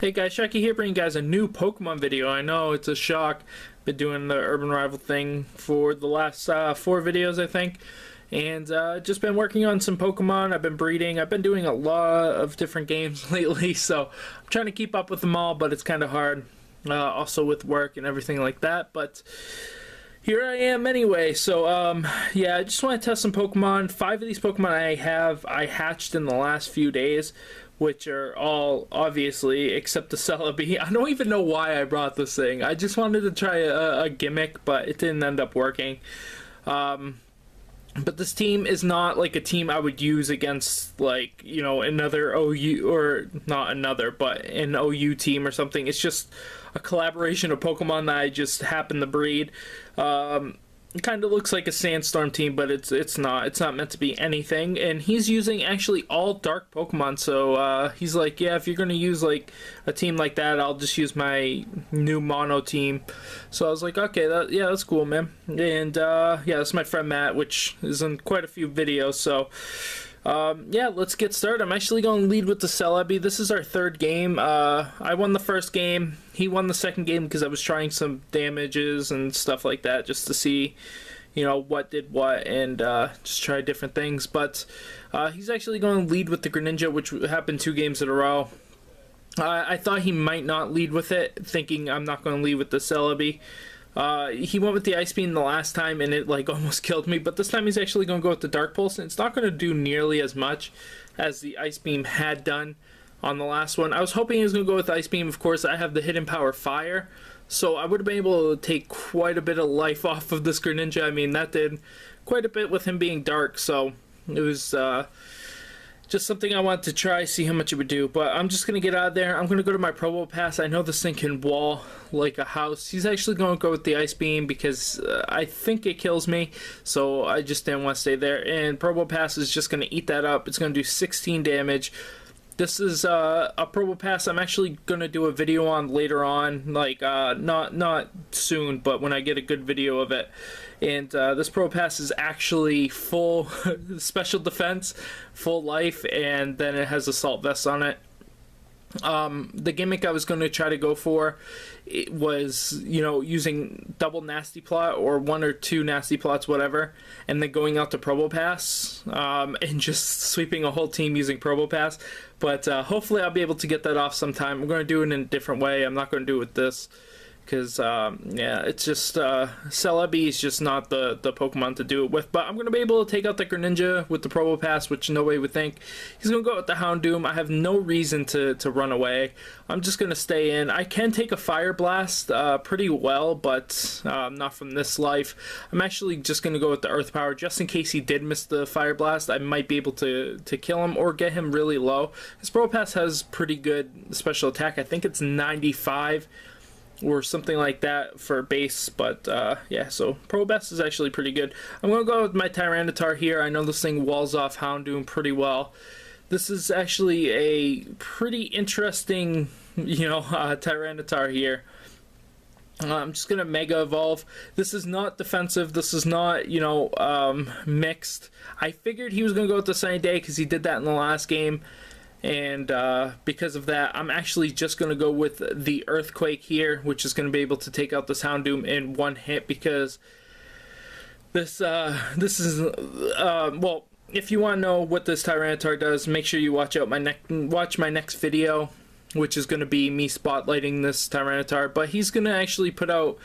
Hey guys, Shocky here bringing you guys a new Pokemon video. I know it's a shock. Been doing the Urban Rival thing for the last 4 videos, I think. And just been working on some Pokemon. I've been breeding. I've been doing a lot of different games lately, so I'm trying to keep up with them all, but it's kind of hard. Also with work and everything like that, but here I am anyway. So yeah, I just want to test some Pokemon. 5 of these Pokemon I hatched in the last few days, which are all, obviously, except the Celebi. I don't even know why I brought this thing. I just wanted to try a gimmick, but it didn't end up working. But this team is not like a team I would use against, like, you know, another OU, or not another, but an OU team or something. It's just a collaboration of Pokemon that I just happen to breed. It kind of looks like a Sandstorm team, but it's not. It's not meant to be anything. And he's using actually all dark Pokemon. So he's like, yeah, if you're gonna use like a team like that, I'll just use my new mono team. So I was like, okay, yeah, that's cool, man. And yeah, that's my friend Matt, which is in quite a few videos. So yeah, let's get started. I'm actually going to lead with the Celebi. This is our 3rd game. I won the first game. He won the second game because I was trying some damages and stuff like that just to see, you know, what did what, and just try different things. But he's actually going to lead with the Greninja, which happened 2 games in a row. I thought he might not lead with it, thinking I'm not going to lead with the Celebi. He went with the Ice Beam the last time and it like almost killed me, but this time he's actually going to go with the Dark Pulse, and it's not going to do nearly as much as the Ice Beam had done on the last one. I was hoping he was going to go with Ice Beam. Of course, I have the hidden power Fire, so I would have been able to take quite a bit of life off of this Greninja. I mean, that did quite a bit with him being dark, so it was just something I wanted to try, see how much it would do. But I'm just going to get out of there. I'm going to go to my Probopass. I know this thing can wall like a house. He's actually going to go with the Ice Beam because I think it kills me. So I just didn't want to stay there. And Probopass is just going to eat that up. It's going to do 16 damage. This is a Probopass I'm actually going to do a video on later on. Like, not soon, but when I get a good video of it. And this Probopass is actually full special defense, full life, and then it has assault vest on it. The gimmick I was going to try to go for, it was, you know, using double Nasty Plot or 1 or 2 Nasty Plots, whatever, and then going out to Probopass and just sweeping a whole team using Probopass. But hopefully I'll be able to get that off sometime. I'm going to do it in a different way. I'm not going to do it with this. Because, yeah, it's just, Celebi is just not the Pokemon to do it with. But I'm going to be able to take out the Greninja with the Probopass, which nobody would think. He's going to go with the Houndoom. I have no reason to run away. I'm just going to stay in. I can take a Fire Blast pretty well, but not from this life. I'm actually just going to go with the Earth Power. Just in case he did miss the Fire Blast, I might be able to kill him or get him really low. His Probopass has pretty good special attack. I think it's 95. Or something like that for base, but yeah, so Probopass is actually pretty good. I'm going to go with my Tyranitar here. I know this thing walls off Houndoom pretty well. This is actually a pretty interesting, you know, Tyranitar here. I'm just going to Mega Evolve. This is not defensive. This is not, you know, mixed. I figured he was going to go with the Sunny Day because he did that in the last game. And because of that, I'm actually just going to go with the Earthquake here, which is going to be able to take out this Houndoom in 1 hit, because this is, well, if you want to know what this Tyranitar does, make sure you watch my next video, which is going to be me spotlighting this Tyranitar. But he's going to actually put out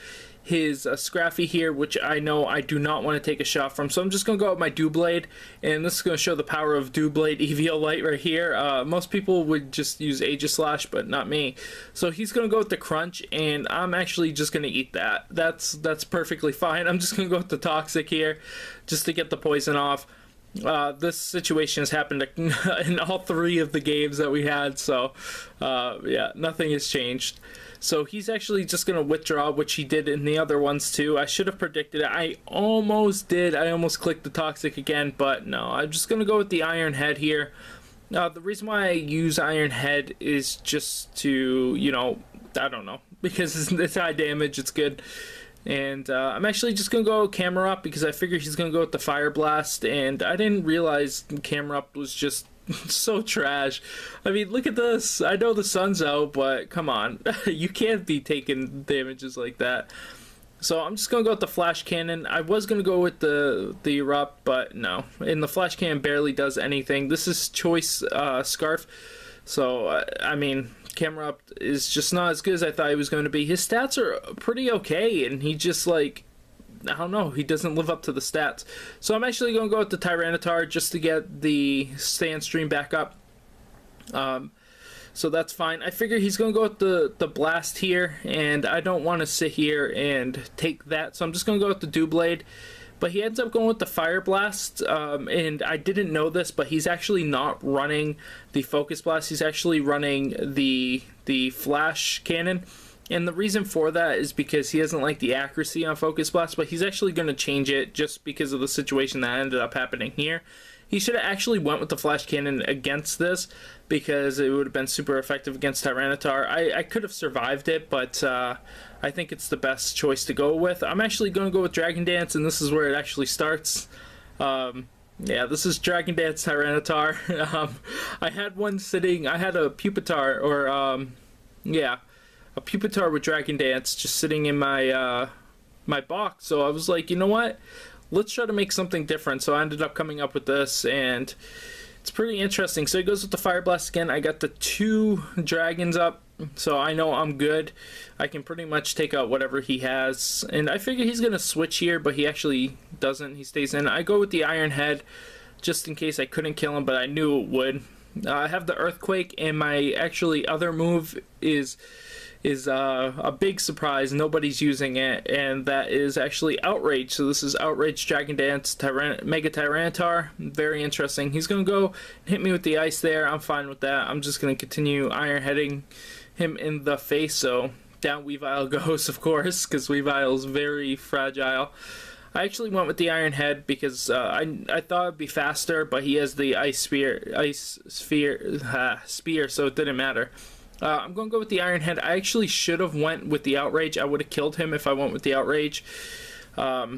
his Scraffy here, which I know I do not want to take a shot from. So I'm just going to go with my Doublade, and this is going to show the power of Doublade Eviolite right here. Most people would just use Aegislash, but not me. So he's going to go with the Crunch, and I'm actually just going to eat that. That's perfectly fine. I'm just going to go with the Toxic here, just to get the poison off. This situation has happened in all 3 of the games that we had, so yeah, nothing has changed. So he's actually just going to withdraw, which he did in the other ones too. I should have predicted it. I almost did. I almost clicked the Toxic again, but no. I'm just going to go with the Iron Head here. The reason why I use Iron Head is just to, you know, I don't know, because it's high damage, it's good. And I'm actually just going to go Camera Up because I figured he's going to go with the Fire Blast, and I didn't realize Camera Up was just so trash. I mean, look at this. I know the sun's out, but come on. You can't be taking damages like that. So I'm just going to go with the Flash Cannon. I was going to go with the Erupt, but no. And the Flash Cannon barely does anything. This is Choice Scarf. So, I mean, Camerupt is just not as good as I thought he was going to be. His stats are pretty okay, and he just, like, I don't know, he doesn't live up to the stats. So I'm actually going to go with the Tyranitar just to get the stand stream back up. So that's fine. I figure he's going to go with the Blast here, and I don't want to sit here and take that. So I'm just going to go with the Doublade. But he ends up going with the Fire Blast, and I didn't know this, but he's actually not running the Focus Blast. He's actually running the Flash Cannon. And the reason for that is because he doesn't like the accuracy on Focus Blast, but he's actually going to change it just because of the situation that ended up happening here. He should have actually went with the Flash Cannon against this because it would have been super effective against Tyranitar. I could have survived it, but I think it's the best choice to go with. I'm actually going to go with Dragon Dance, and this is where it actually starts. Yeah, this is Dragon Dance Tyranitar. I had one sitting, I had a Pupitar, or yeah, a Pupitar with Dragon Dance just sitting in my my box. So I was like, you know what? Let's try to make something different. So I ended up coming up with this, and it's pretty interesting. So he goes with the Fire Blast again. I got the 2 dragons up, so I know I'm good. I can pretty much take out whatever he has. And I figure he's going to switch here, but he actually doesn't. He stays in. I go with the Iron Head just in case I couldn't kill him, but I knew it would. I have the Earthquake, and my actually other move is a big surprise. Nobody's using it, and that is actually Outrage. So this is Outrage, Dragon Dance, Mega Tyranitar. Very interesting. He's going to go and hit me with the ice there. I'm fine with that. I'm just going to continue Iron Heading him in the face. So down Weavile goes, of course, because Weavile is very fragile. I actually went with the Iron Head because I thought it'd be faster, but he has the spear, so it didn't matter. I'm going to go with the Iron Head. I actually should have went with the Outrage. I would have killed him if I went with the Outrage. But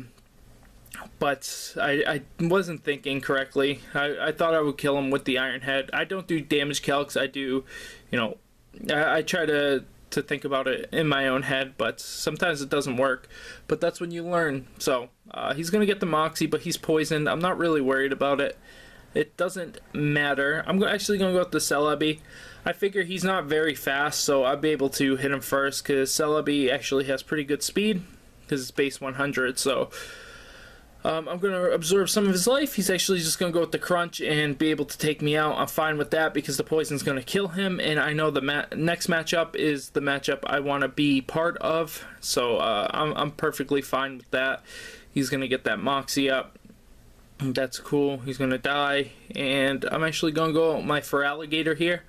I wasn't thinking correctly. I thought I would kill him with the Iron Head. I don't do damage calcs. I do, you know, I try to think about it in my own head, but sometimes it doesn't work. But that's when you learn. So he's going to get the Moxie, but he's poisoned. I'm not really worried about it. It doesn't matter. I'm actually going to go with the Celebi. I figure he's not very fast, so I'll be able to hit him first because Celebi actually has pretty good speed because it's base 100. So I'm going to absorb some of his life. He's actually just going to go with the Crunch and be able to take me out. I'm fine with that because the poison's going to kill him, and I know the next matchup is the matchup I want to be part of. So I'm perfectly fine with that. He's going to get that Moxie up. That's cool. He's going to die, and I'm actually going to go with my Feraligatr here.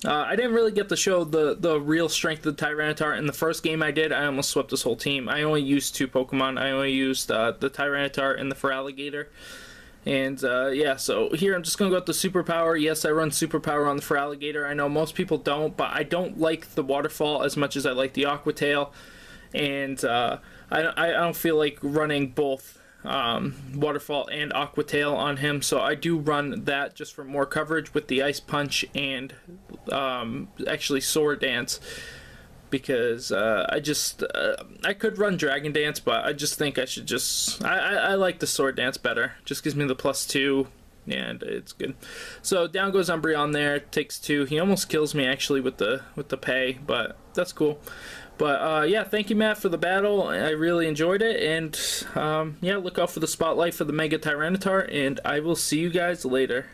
I didn't really get to show the real strength of the Tyranitar. In the first game I did, I almost swept this whole team. I only used 2 Pokemon. I only used the Tyranitar and the Feraligatr. And yeah, so here I'm just going to go with the Superpower. Yes, I run Superpower on the Feraligatr. I know most people don't, but I don't like the Waterfall as much as I like the Aqua Tail. And I don't feel like running both Waterfall and Aqua Tail on him, so I do run that just for more coverage with the Ice Punch and actually Sword Dance, because I could run Dragon Dance, but I just think I should I like the Sword Dance better. Just gives me the +2 and it's good. So down goes Umbreon there, takes 2. He almost kills me actually with the pay, but that's cool. But yeah, thank you, Matt, for the battle. I really enjoyed it, and yeah, look out for the spotlight for the Mega Tyranitar, and I will see you guys later.